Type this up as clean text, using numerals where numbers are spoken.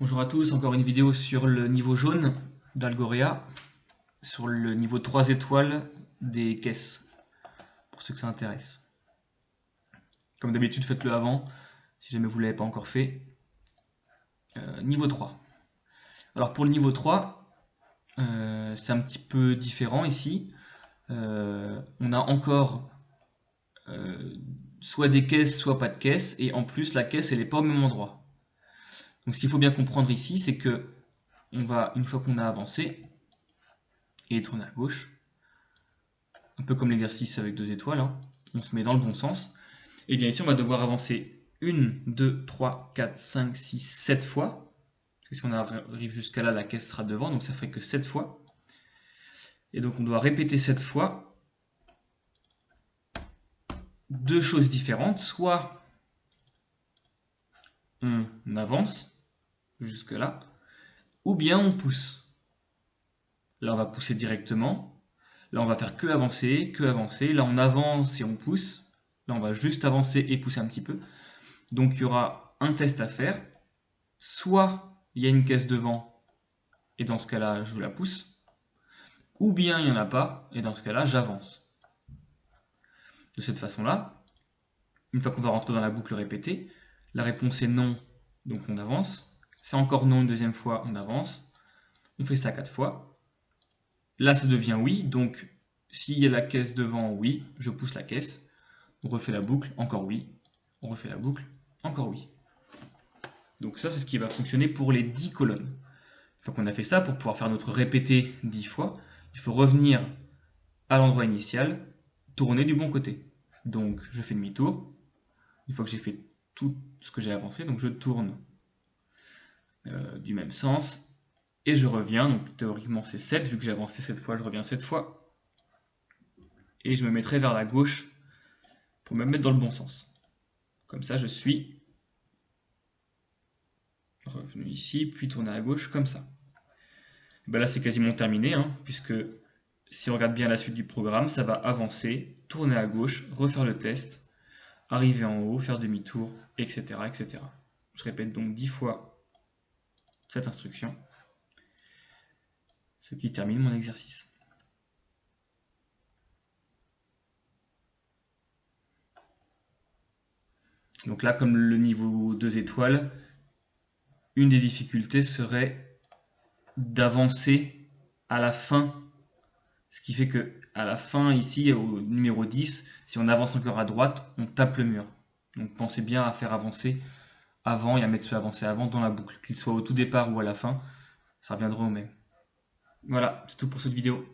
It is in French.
Bonjour à tous, encore une vidéo sur le niveau jaune d'Algorea, sur le niveau 3 étoiles des caisses, pour ceux que ça intéresse. Comme d'habitude, faites-le avant, si jamais vous ne l'avez pas encore fait. Niveau 3. Alors pour le niveau 3, c'est un petit peu différent ici. On a encore soit des caisses, soit pas de caisses, et en plus la caisse elle n'est pas au même endroit. Donc ce qu'il faut bien comprendre ici, c'est que on va, une fois qu'on a avancé, et tourner à gauche, un peu comme l'exercice avec 2 étoiles, hein, on se met dans le bon sens. Et bien ici, on va devoir avancer 1, 2, 3, 4, 5, 6, 7 fois. Parce que si on arrive jusqu'à là, la caisse sera devant, donc ça ferait que 7 fois. Et donc on doit répéter 7 fois deux choses différentes. Soit on avance jusque là, ou bien on pousse. Là, on va pousser directement. Là, on va faire que avancer, que avancer. Là, on avance et on pousse. Là, on va juste avancer et pousser un petit peu. Donc, il y aura un test à faire. Soit il y a une caisse devant, et dans ce cas-là, je la pousse. Ou bien il n'y en a pas, et dans ce cas-là, j'avance. De cette façon-là, une fois qu'on va rentrer dans la boucle répétée, la réponse est non, donc on avance. C'est encore non une deuxième fois, on avance. On fait ça 4 fois. Là, ça devient oui, donc s'il y a la caisse devant, oui, je pousse la caisse. On refait la boucle, encore oui. On refait la boucle, encore oui. Donc ça, c'est ce qui va fonctionner pour les 10 colonnes. Une fois qu'on a fait ça, pour pouvoir faire notre répété 10 fois, il faut revenir à l'endroit initial, tourner du bon côté. Donc je fais demi-tour. Une fois que j'ai fait tout ce que j'ai avancé, donc je tourne du même sens. Et je reviens, donc théoriquement c'est 7, vu que j'ai avancé 7 fois, je reviens 7 fois. Et je me mettrai vers la gauche pour me mettre dans le bon sens. Comme ça, je suis revenu ici, puis tourner à gauche, comme ça. Et ben là, c'est quasiment terminé, hein, puisque si on regarde bien la suite du programme, ça va avancer, tourner à gauche, refaire le test, arriver en haut, faire demi-tour, etc., etc. Je répète donc 10 fois cette instruction, ce qui termine mon exercice. Donc là, comme le niveau 2 étoiles, une des difficultés serait d'avancer à la fin. Ce qui fait que à la fin, ici, au numéro 10, si on avance encore à droite, on tape le mur. Donc pensez bien à faire avancer avant et à mettre ce avancer avant dans la boucle, qu'il soit au tout départ ou à la fin, ça reviendra au même. Voilà, c'est tout pour cette vidéo.